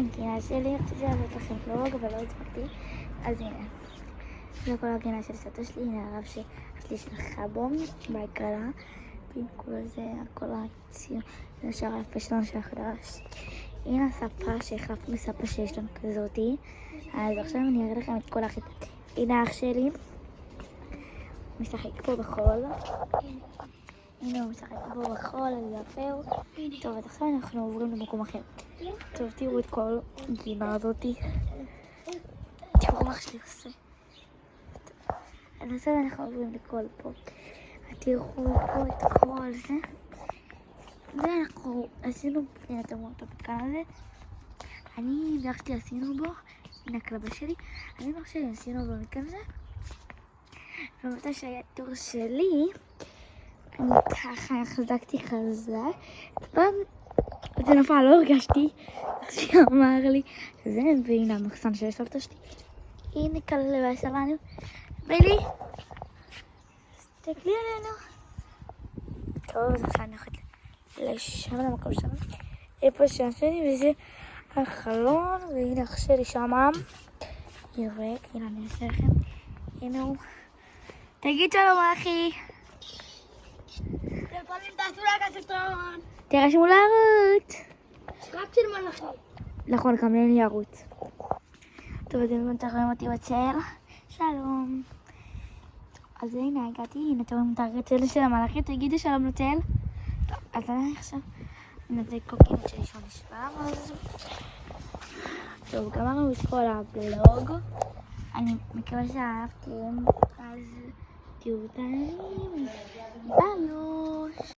הגינה שלי, רציתי לעבוד לכם בלוג, אבל לא הצפקתי. אז הנה, זה כל הגינה של סבתא שלי, הנה הרב שלי שלחה בו, בעיקרה. כל זה, כל היציאה, זה השער היפה שלנו של החדש. הנה הספה שהחלפנו מספה שיש לנו כזאתי. אז עכשיו אני אראה לכם את כל האחים. הנה אח שלי, משחק פה בחול. הנה הוא משחק פה בחול, אז יפה. טוב, אז עכשיו אנחנו עוברים למקום אחר. טוב, תראו את כל הגינה הזאתי. תראו מה אח שלי עושה. אז עכשיו אנחנו עוברים לכל פה. תראו פה את כל זה. ואנחנו עשינו את המותקן הזה. אני ואח שלי עשינו בו, הנה הכלבה שלי. אני ואח שלי עשינו במתקן הזה. ומתי שהיה תור שלי, אני ככה החזקתי חזק. פעם זה נפל, לא הרגשתי. אח שלי אמר לי, זה, והנה המחסן של סבתא שלי. הנה כלבה שלנו. בילי, תסתכלי עלינו. טוב, אז עכשיו אני הולכת לשם למקום שלנו. איפה שעשיתי, וזה החלון, והנה אח שלי שמה. ירק, הנה אני אעשה לכם. הנה הוא. תגיד שלום אחי. תירשמו לערוץ. נכון, גם אין לי ערוץ. טוב, אז אם אתם רואים אותי בצל, שלום. אז הנה הגעתי, הנה אתם רואים את הרצל של המלאכית, תגידו שלום לצל. טוב, אז אני עכשיו נבדק קוקינות שלי שהוא נשבר. טוב, גמרנו את כל הבלוג. אני מקווה שאהבתם, אז תראו את העניינים. ביי.